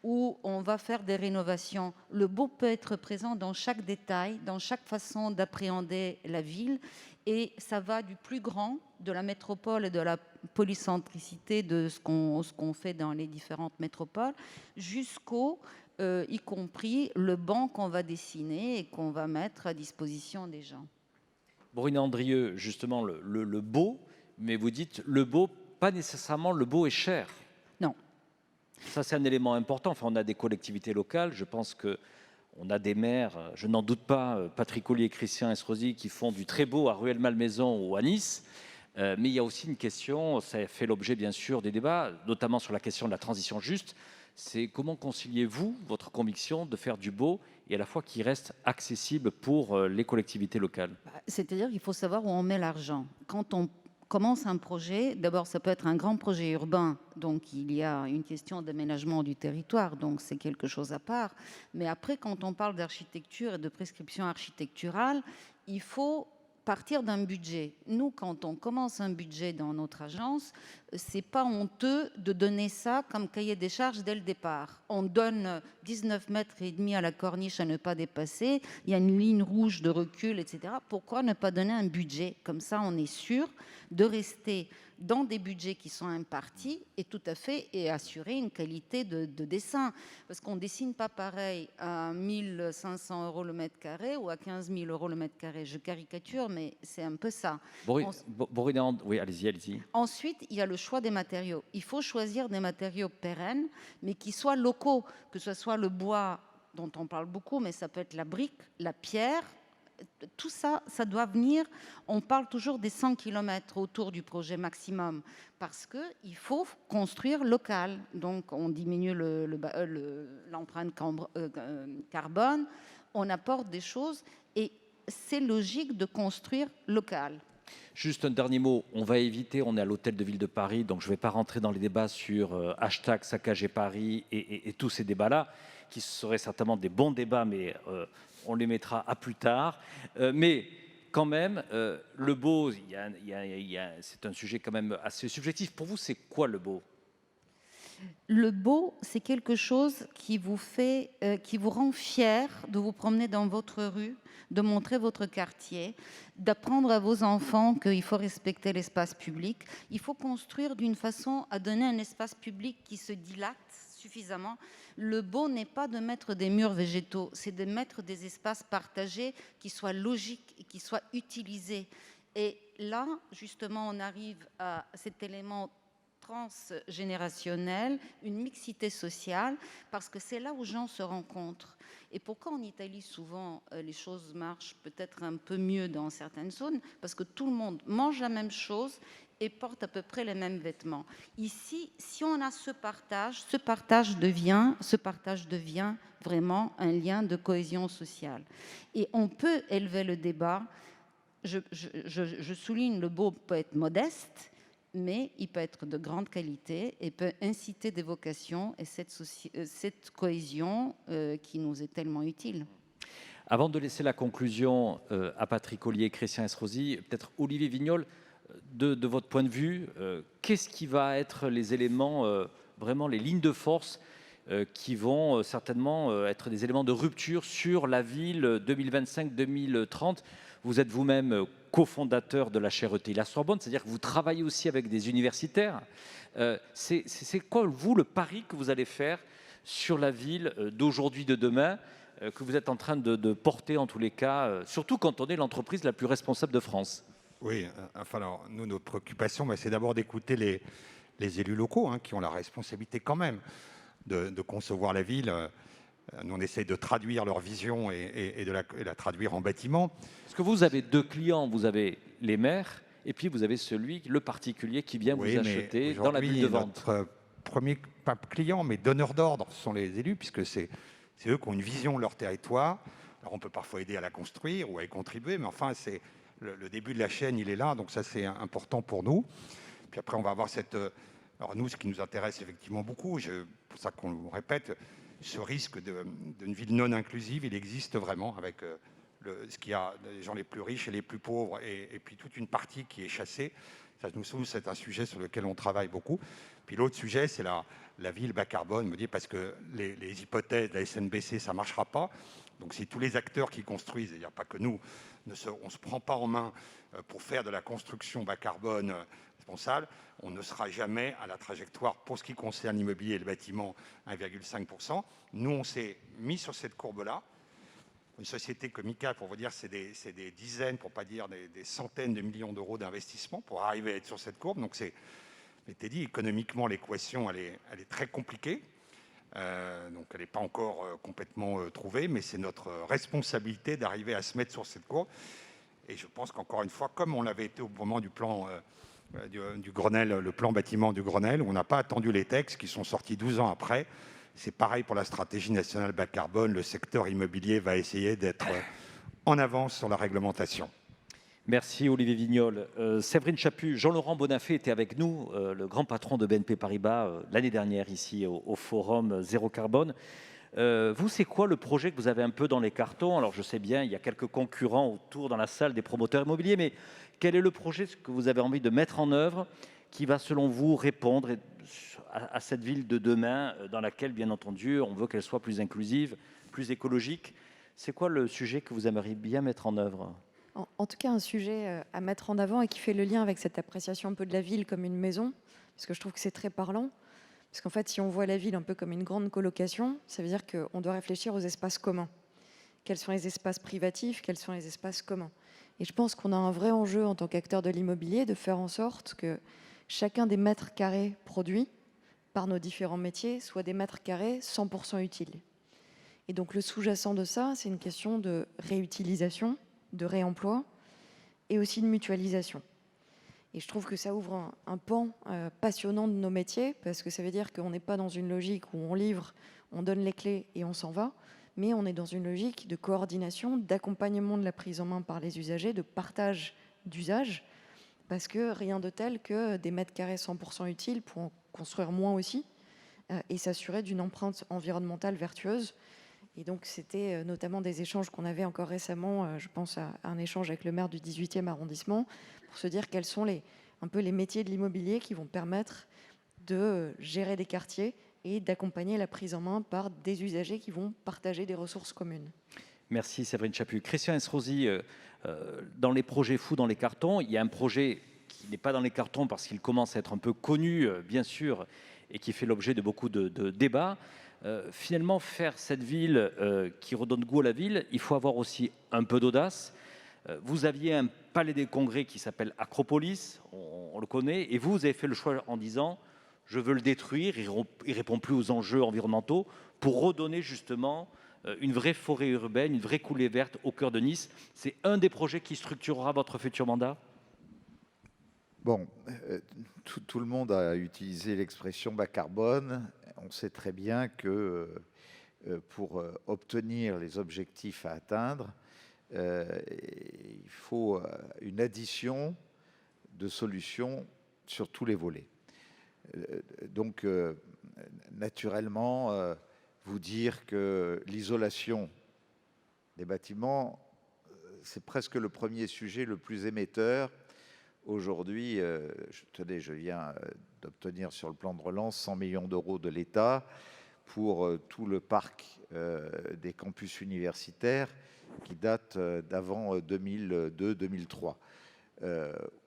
ou on va faire des rénovations. Le beau peut être présent dans chaque détail, dans chaque façon d'appréhender la ville. Et ça va du plus grand, de la métropole et de la polycentricité de ce qu'on fait dans les différentes métropoles, jusqu'au, y compris, le banc qu'on va dessiner et qu'on va mettre à disposition des gens. Brunet Andrieux, justement, le beau, mais vous dites le beau, pas nécessairement le beau est cher. Non. Ça, c'est un élément important. Enfin, on a des collectivités locales, je pense que on a des maires, je n'en doute pas, Patrick Ollier et Christian Estrosi, qui font du très beau à Rueil-Malmaison ou à Nice. Mais il y a aussi une question, ça fait l'objet bien sûr des débats, notamment sur la question de la transition juste. C'est comment conciliez-vous votre conviction de faire du beau et à la fois qui reste accessible pour les collectivités locales? C'est-à-dire qu'il faut savoir où on met l'argent. Quand on commence un projet, d'abord ça peut être un grand projet urbain, donc il y a une question d'aménagement du territoire, donc c'est quelque chose à part. Mais après, quand on parle d'architecture et de prescription architecturale, il faut partir d'un budget. Nous, quand on commence un budget dans notre agence, c'est pas honteux de donner ça comme cahier des charges dès le départ. On donne 19 mètres et demi à la corniche à ne pas dépasser, il y a une ligne rouge de recul, etc. Pourquoi ne pas donner un budget? Comme ça, on est sûr de rester dans des budgets qui sont impartis et tout à fait et assurer une qualité de dessin. Parce qu'on ne dessine pas pareil à 1 500 € le mètre carré ou à 15 000 € le mètre carré. Je caricature, mais c'est un peu ça. Oui, allez-y. Ensuite, il y a le choix des matériaux. Il faut choisir des matériaux pérennes, mais qui soient locaux, que ce soit le bois dont on parle beaucoup, mais ça peut être la brique, la pierre. Tout ça, ça doit venir. On parle toujours des 100 km autour du projet maximum parce qu'il faut construire local. Donc, on diminue l'empreinte carbone, on apporte des choses et c'est logique de construire local. Juste un dernier mot, on va éviter, on est à l'hôtel de ville de Paris, donc je ne vais pas rentrer dans les débats sur hashtag saccager Paris et tous ces débats-là, qui seraient certainement des bons débats, mais on les mettra à plus tard. Mais quand même, le beau, c'est un sujet quand même assez subjectif. Pour vous, c'est quoi le beau? Le beau, c'est quelque chose qui vous rend fier de vous promener dans votre rue, de montrer votre quartier, d'apprendre à vos enfants qu'il faut respecter l'espace public. Il faut construire d'une façon à donner un espace public qui se dilate suffisamment. Le beau n'est pas de mettre des murs végétaux, c'est de mettre des espaces partagés qui soient logiques et qui soient utilisés. Et là, justement, on arrive à cet élément transgénérationnel, une mixité sociale, parce que c'est là où les gens se rencontrent. Et pourquoi en Italie, souvent, les choses marchent peut-être un peu mieux dans certaines zones? Parce que tout le monde mange la même chose et porte à peu près les mêmes vêtements. Ici, si on a ce partage devient vraiment un lien de cohésion sociale. Et on peut élever le débat. Je souligne, le beau peut être modeste, mais il peut être de grande qualité et peut inciter des vocations et cette cohésion qui nous est tellement utile. Avant de laisser la conclusion à Patrick Ollier et Christian Estrosi, peut-être Olivier Vignol, de votre point de vue, qu'est-ce qui va être les éléments, vraiment les lignes de force qui vont certainement être des éléments de rupture sur la ville 2025-2030? Vous êtes vous-même cofondateur de la chaire ETI La Sorbonne, c'est-à-dire que vous travaillez aussi avec des universitaires. C'est quoi, vous, le pari que vous allez faire sur la ville d'aujourd'hui, de demain, que vous êtes en train de porter en tous les cas, surtout quand on est l'entreprise la plus responsable de France? Oui, enfin, alors, nous, notre préoccupation, c'est d'abord d'écouter les élus locaux, qui ont la responsabilité quand même de concevoir la ville. Nous, on essaie de traduire leur vision et de la traduire en bâtiment. Parce que vous avez deux clients, vous avez les maires, et puis vous avez le particulier qui vient vous acheter dans la bulle de vente. Notre premier, pas client, mais donneur d'ordre, ce sont les élus, puisque c'est eux qui ont une vision de leur territoire. Alors, on peut parfois aider à la construire ou à y contribuer, mais enfin, c'est le début de la chaîne, il est là, donc ça, c'est important pour nous. Puis après, on va avoir cette... Alors nous, ce qui nous intéresse effectivement beaucoup, c'est pour ça qu'on le répète, ce risque d'une ville non inclusive, il existe vraiment avec ce qu'il y a des gens les plus riches et les plus pauvres, et puis toute une partie qui est chassée. Ça, nous, c'est un sujet sur lequel on travaille beaucoup. Puis l'autre sujet, c'est la ville bas carbone, me dit, parce que les hypothèses de la SNBC, ça ne marchera pas. Donc si tous les acteurs qui construisent, il n'y a pas que nous, on ne se prend pas en main pour faire de la construction bas carbone responsable, on ne sera jamais à la trajectoire pour ce qui concerne l'immobilier et le bâtiment 1,5%. Nous, on s'est mis sur cette courbe-là. Une société comme ICA, pour vous dire, c'est des dizaines, pour ne pas dire des centaines de millions d'euros d'investissement pour arriver à être sur cette courbe. Donc c'est, je t'ai dit, économiquement, l'équation, elle est très compliquée. Donc elle n'est pas encore complètement trouvée, mais c'est notre responsabilité d'arriver à se mettre sur cette courbe. Et je pense qu'encore une fois, comme on l'avait été au moment du plan du Grenelle, le plan bâtiment du Grenelle, où on n'a pas attendu les textes qui sont sortis 12 ans après. C'est pareil pour la stratégie nationale bas carbone. Le secteur immobilier va essayer d'être en avance sur la réglementation. Merci Olivier Vignol. Séverine Chaput, Jean-Laurent Bonafé était avec nous, le grand patron de BNP Paribas, l'année dernière ici au forum Zéro Carbone. Vous, c'est quoi le projet que vous avez un peu dans les cartons? Alors je sais bien, il y a quelques concurrents autour dans la salle des promoteurs immobiliers, mais quel est le projet que vous avez envie de mettre en œuvre qui va, selon vous, répondre à cette ville de demain dans laquelle, bien entendu, on veut qu'elle soit plus inclusive, plus écologique? C'est quoi le sujet que vous aimeriez bien mettre en œuvre? En tout cas, un sujet à mettre en avant et qui fait le lien avec cette appréciation un peu de la ville comme une maison, parce que je trouve que c'est très parlant. Parce qu'en fait, si on voit la ville un peu comme une grande colocation, ça veut dire qu'on doit réfléchir aux espaces communs. Quels sont les espaces privatifs, quels sont les espaces communs? Et je pense qu'on a un vrai enjeu en tant qu'acteur de l'immobilier de faire en sorte que chacun des mètres carrés produits par nos différents métiers soit des mètres carrés 100% utiles. Et donc le sous-jacent de ça, c'est une question de réutilisation, de réemploi et aussi de mutualisation. Et je trouve que ça ouvre un pan passionnant de nos métiers, parce que ça veut dire qu'on n'est pas dans une logique où on livre, on donne les clés et on s'en va, mais on est dans une logique de coordination, d'accompagnement de la prise en main par les usagers, de partage d'usage, parce que rien de tel que des mètres carrés 100% utiles pour en construire moins aussi, et s'assurer d'une empreinte environnementale vertueuse. Et donc, c'était notamment des échanges qu'on avait encore récemment, je pense à un échange avec le maire du 18e arrondissement, pour se dire quels sont un peu les métiers de l'immobilier qui vont permettre de gérer des quartiers et d'accompagner la prise en main par des usagers qui vont partager des ressources communes. Merci Séverine Chaput. Christian Estrosi, dans les projets fous dans les cartons, il y a un projet qui n'est pas dans les cartons parce qu'il commence à être un peu connu, bien sûr, et qui fait l'objet de beaucoup de débats. Finalement, faire cette ville qui redonne goût à la ville, il faut avoir aussi un peu d'audace. Vous aviez un palais des congrès qui s'appelle Acropolis, on le connaît, et vous avez fait le choix en disant « je veux le détruire, il ne répond plus aux enjeux environnementaux » pour redonner justement une vraie forêt urbaine, une vraie coulée verte au cœur de Nice. C'est un des projets qui structurera votre futur mandat? Bon, tout le monde a utilisé l'expression bas carbone. On sait très bien que pour obtenir les objectifs à atteindre, il faut une addition de solutions sur tous les volets. Donc, naturellement, vous dire que l'isolation des bâtiments, c'est presque le premier sujet le plus émetteur. Aujourd'hui, je viens d'obtenir sur le plan de relance 100 millions d'euros de l'État pour tout le parc des campus universitaires qui date d'avant 2002-2003,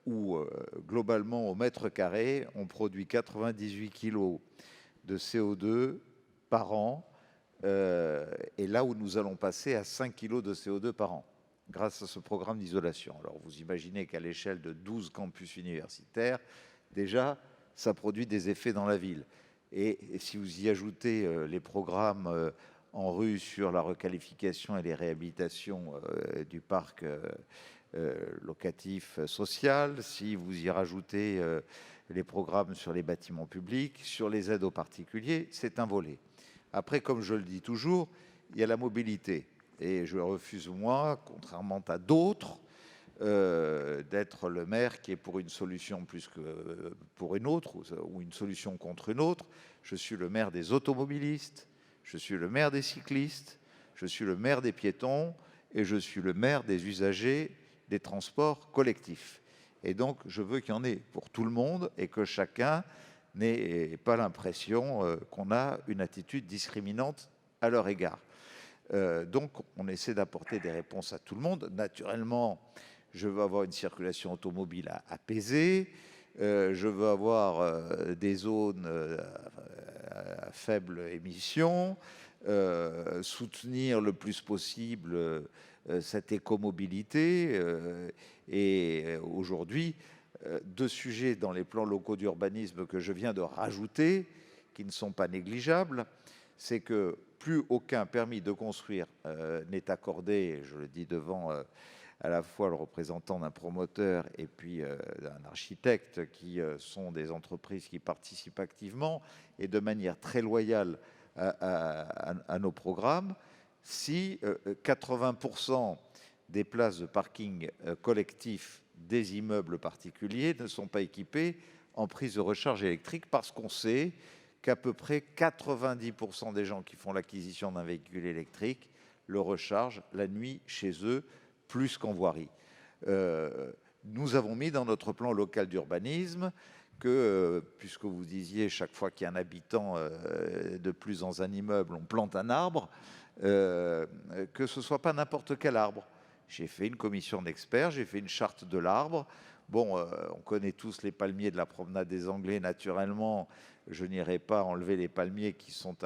où globalement au mètre carré, on produit 98 kg de CO2 par an, et là où nous allons passer à 5 kg de CO2 par an, grâce à ce programme d'isolation. Alors vous imaginez qu'à l'échelle de 12 campus universitaires, déjà, ça produit des effets dans la ville. Et si vous y ajoutez les programmes en rue sur la requalification et les réhabilitations du parc locatif social, si vous y rajoutez les programmes sur les bâtiments publics, sur les aides aux particuliers, c'est un volet. Après, comme je le dis toujours, il y a la mobilité. Et je refuse, moi, contrairement à d'autres, d'être le maire qui est pour une solution plus que pour une autre, ou une solution contre une autre. Je suis le maire des automobilistes, je suis le maire des cyclistes, je suis le maire des piétons, et je suis le maire des usagers des transports collectifs. Et donc, je veux qu'il y en ait pour tout le monde, et que chacun n'ait pas l'impression qu'on a une attitude discriminante à leur égard. Donc, on essaie d'apporter des réponses à tout le monde. Naturellement, je veux avoir une circulation automobile apaisée. Je veux avoir des zones à faible émission, soutenir le plus possible cette écomobilité. Et aujourd'hui, deux sujets dans les plans locaux d'urbanisme que je viens de rajouter, qui ne sont pas négligeables, c'est que plus aucun permis de construire n'est accordé, je le dis devant à la fois le représentant d'un promoteur et puis d'un architecte, qui sont des entreprises qui participent activement et de manière très loyale à nos programmes, si 80% des places de parking collectif des immeubles particuliers ne sont pas équipées en prise de recharge électrique, parce qu'on sait qu'à peu près 90% des gens qui font l'acquisition d'un véhicule électrique le rechargent la nuit chez eux, plus qu'en voirie. Nous avons mis dans notre plan local d'urbanisme que, puisque vous disiez chaque fois qu'il y a un habitant de plus dans un immeuble, on plante un arbre, que ce ne soit pas n'importe quel arbre. J'ai fait une commission d'experts, j'ai fait une charte de l'arbre. Bon, on connaît tous les palmiers de la promenade des Anglais, naturellement. Je n'irai pas enlever les palmiers qui sont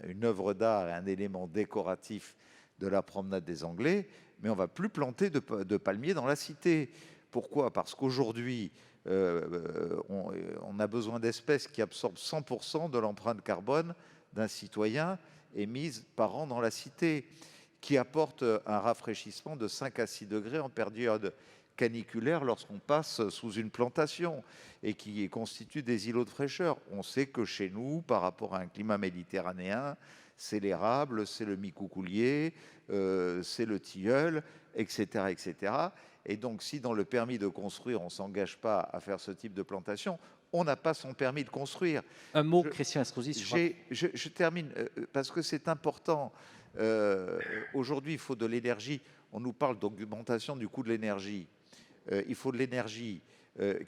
une œuvre d'art et un élément décoratif de la promenade des Anglais, mais on ne va plus planter de palmiers dans la cité. Pourquoi ? Parce qu'aujourd'hui, on a besoin d'espèces qui absorbent 100% de l'empreinte carbone d'un citoyen émise par an dans la cité, qui apporte un rafraîchissement de 5 à 6 degrés en période caniculaire lorsqu'on passe sous une plantation, et qui constitue des îlots de fraîcheur. On sait que chez nous, par rapport à un climat méditerranéen, c'est l'érable, c'est le micoucoulier, c'est le tilleul, etc., etc. Et donc, si dans le permis de construire, on ne s'engage pas à faire ce type de plantation, on n'a pas son permis de construire. Un mot, Christian Estrosi. Je termine, parce que c'est important. Aujourd'hui, il faut de l'énergie. On nous parle d'augmentation du coût de l'énergie. Il faut de l'énergie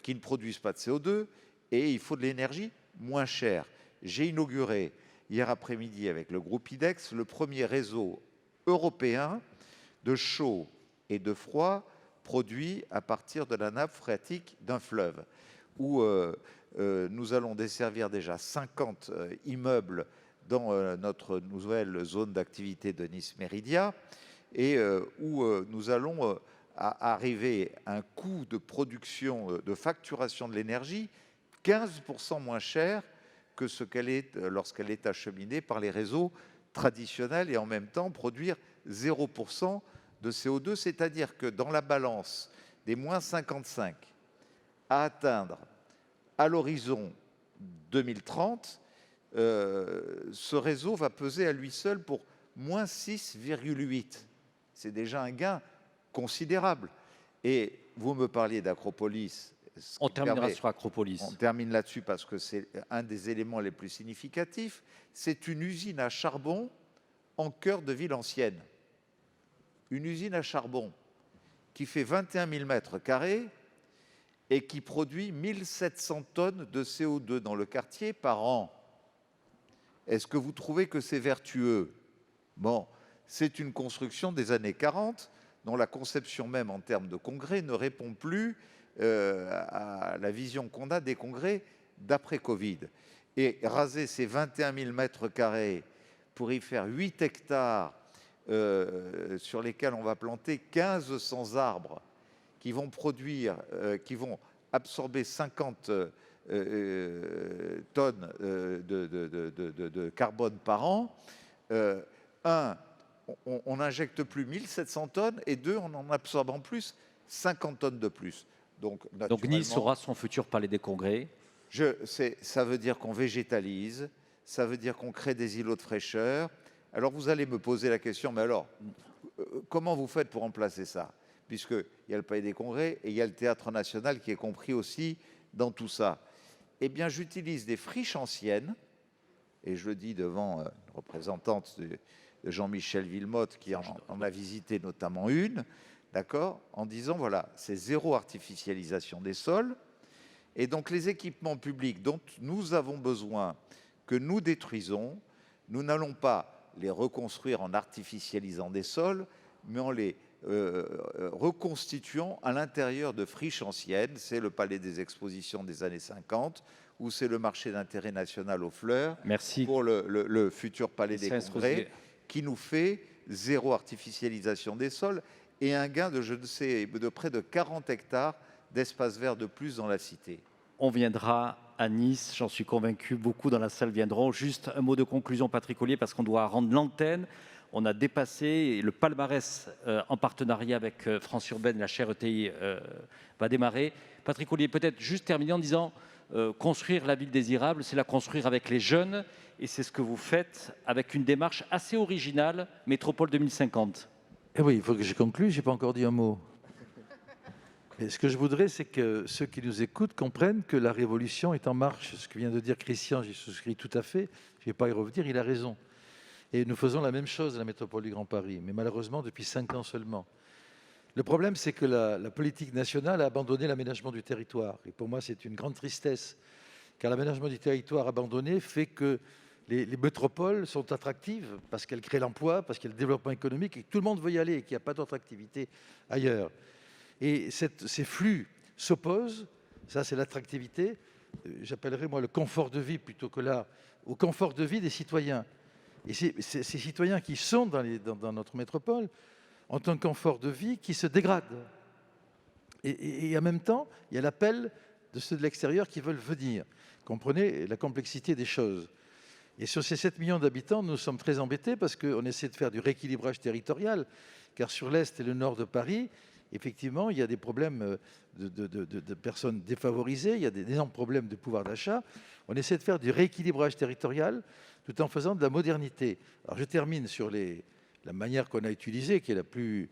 qui ne produise pas de CO2, et il faut de l'énergie moins chère. J'ai inauguré hier après-midi avec le groupe IDEX le premier réseau européen de chaud et de froid produit à partir de la nappe phréatique d'un fleuve, où nous allons desservir déjà 50 immeubles dans notre nouvelle zone d'activité de Nice Méridia, et où nous allons arriver à un coût de production, de facturation de l'énergie 15% moins cher que ce qu'elle est lorsqu'elle est acheminée par les réseaux traditionnels, et en même temps produire 0% de CO2, c'est-à-dire que dans la balance des moins 55 à atteindre à l'horizon 2030, ce réseau va peser à lui seul pour moins 6,8. C'est déjà un gain considérable. Et vous me parliez d'Acropolis. On terminera sur Acropolis. On termine là-dessus parce que c'est un des éléments les plus significatifs. C'est une usine à charbon en cœur de ville ancienne. Une usine à charbon qui fait 21 000 mètres carrés et qui produit 1700 tonnes de CO2 dans le quartier par an. Est-ce que vous trouvez que c'est vertueux ? Bon, c'est une construction des années 40, dont la conception même en termes de congrès ne répond plus à la vision qu'on a des congrès d'après-Covid. Et raser ces 21 000 mètres carrés pour y faire 8 hectares sur lesquels on va planter 1500 arbres qui vont produire, qui vont absorber 50 tonnes de carbone par an. On n'injecte plus 1700 tonnes, et deux, on en absorbe en plus 50 tonnes de plus. Donc Nice aura son futur palais des congrès. Ça veut dire qu'on végétalise, ça veut dire qu'on crée des îlots de fraîcheur. Alors vous allez me poser la question, mais alors, comment vous faites pour remplacer ça ? Puisqu'il y a le palais des congrès et il y a le théâtre national qui est compris aussi dans tout ça. Eh bien, j'utilise des friches anciennes, et je le dis devant une représentante de Jean-Michel Villemotte qui en a visité notamment une, d'accord, en disant voilà, c'est zéro artificialisation des sols, et donc les équipements publics dont nous avons besoin, que nous détruisons, nous n'allons pas les reconstruire en artificialisant des sols, mais en les reconstituant à l'intérieur de friches anciennes. C'est le Palais des Expositions des années 50, ou c'est le marché d'intérêt national aux Fleurs, Merci. pour le futur Palais des Christian Congrès, Estrosi. qui nous fait zéro artificialisation des sols et un gain de, je ne sais, de près de 40 hectares d'espace vert de plus dans la cité. On viendra à Nice, j'en suis convaincu, beaucoup dans la salle viendront. Juste un mot de conclusion, Patrick Ollier, parce qu'on doit rendre l'antenne. On a dépassé le palmarès en partenariat avec France Urbaine, la chaire ETI va démarrer. Patrick Ollier, peut-être juste terminer en disant construire la ville désirable, c'est la construire avec les jeunes, et c'est ce que vous faites avec une démarche assez originale, Métropole 2050. Eh oui, il faut que je conclue, je n'ai pas encore dit un mot. Et ce que je voudrais, c'est que ceux qui nous écoutent comprennent que la révolution est en marche. Ce que vient de dire Christian, j'y souscris tout à fait, je ne vais pas y revenir, il a raison. Et nous faisons la même chose à la métropole du Grand Paris, mais malheureusement depuis 5 ans seulement. Le problème, c'est que la politique nationale a abandonné l'aménagement du territoire. Et pour moi, c'est une grande tristesse, car l'aménagement du territoire abandonné fait que les métropoles sont attractives parce qu'elles créent l'emploi, parce qu'il y a le développement économique et que tout le monde veut y aller et qu'il n'y a pas d'autre activité ailleurs. Et ces flux s'opposent, ça c'est l'attractivité, j'appellerais moi le confort de vie plutôt que là, au confort de vie des citoyens. Et ces citoyens qui sont dans notre métropole ont un confort de vie qui se dégrade. Et en même temps, il y a l'appel de ceux de l'extérieur qui veulent venir. Comprenez la complexité des choses. Et sur ces 7 millions d'habitants, nous sommes très embêtés parce qu'on essaie de faire du rééquilibrage territorial, car sur l'est et le nord de Paris, effectivement, il y a des problèmes de personnes défavorisées, il y a des énormes problèmes de pouvoir d'achat. On essaie de faire du rééquilibrage territorial tout en faisant de la modernité. Alors je termine sur la manière qu'on a utilisée, qui est la plus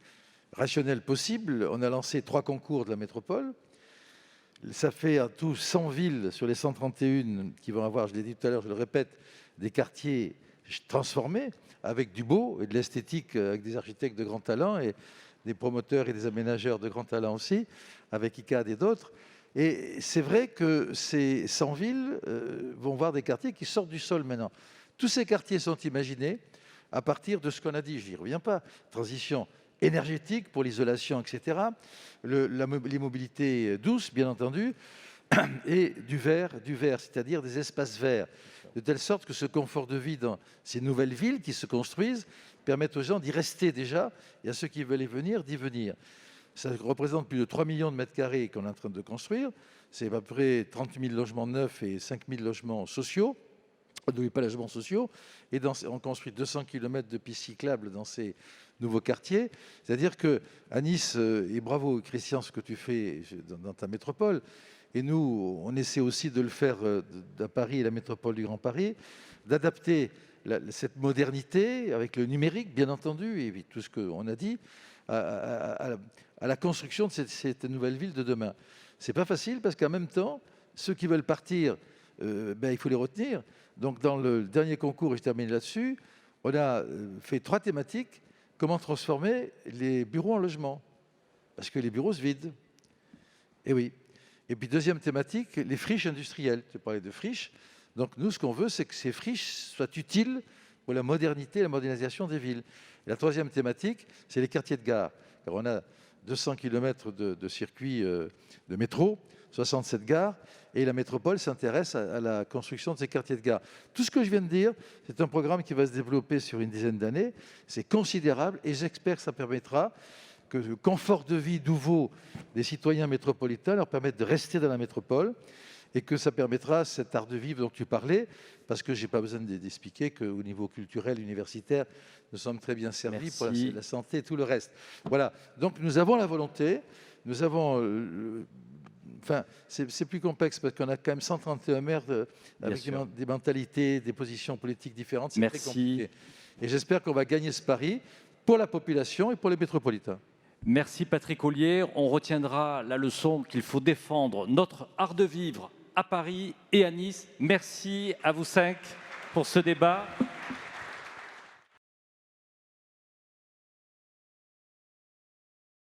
rationnelle possible. On a lancé 3 concours de la métropole. Ça fait en tout 100 villes sur les 131 qui vont avoir, je l'ai dit tout à l'heure, je le répète, des quartiers transformés avec du beau et de l'esthétique, avec des architectes de grand talent et des promoteurs et des aménageurs de grand talent aussi, avec ICAD et d'autres. Et c'est vrai que ces 100 villes vont voir des quartiers qui sortent du sol maintenant. Tous ces quartiers sont imaginés à partir de ce qu'on a dit, je n'y reviens pas, transition énergétique pour l'isolation, etc., les mobilités douces, bien entendu, et du vert, c'est-à-dire des espaces verts, de telle sorte que ce confort de vie dans ces nouvelles villes qui se construisent permettent aux gens d'y rester déjà, et à ceux qui veulent y venir, d'y venir. Ça représente plus de 3 millions de mètres carrés qu'on est en train de construire, c'est à peu près 30 000 logements neufs et 5 000 logements sociaux, n'oubliez pas les logements sociaux, et on construit 200 km de pistes cyclables dans ces nouveaux quartiers. C'est-à-dire qu'à Nice, et bravo Christian, ce que tu fais dans ta métropole, et nous, on essaie aussi de le faire à Paris et la métropole du Grand Paris, d'adapter cette modernité avec le numérique, bien entendu, et tout ce qu'on a dit, à la construction de cette nouvelle ville de demain. C'est pas facile parce qu'en même temps, ceux qui veulent partir, il faut les retenir. Donc, dans le dernier concours, et je termine là-dessus, on a fait 3 thématiques. Comment transformer les bureaux en logements? Parce que les bureaux se vident. Et oui. Et puis, deuxième thématique, les friches industrielles. Tu parlais de friches. Donc, nous, ce qu'on veut, c'est que ces friches soient utiles pour la modernité et la modernisation des villes. Et la troisième thématique, c'est les quartiers de gare. Car on a 200 km de circuits de métro, 67 gares, et la métropole s'intéresse à la construction de ces quartiers de gare. Tout ce que je viens de dire, c'est un programme qui va se développer sur une dizaine d'années. C'est considérable et j'espère que ça permettra que le confort de vie nouveau des citoyens métropolitains leur permette de rester dans la métropole et que ça permettra cet art de vivre dont tu parlais, parce que je n'ai pas besoin d'expliquer qu'au niveau culturel, universitaire, nous sommes très bien servis pour la santé et tout le reste. Voilà, donc nous avons la volonté, nous avons... Enfin, c'est plus complexe parce qu'on a quand même 131 maires avec des mentalités, des positions politiques différentes. C'est très compliqué. Et j'espère qu'on va gagner ce pari pour la population et pour les métropolitains. Merci Patrick Ollier. On retiendra la leçon qu'il faut défendre notre art de vivre à Paris et à Nice. Merci à vous 5 pour ce débat.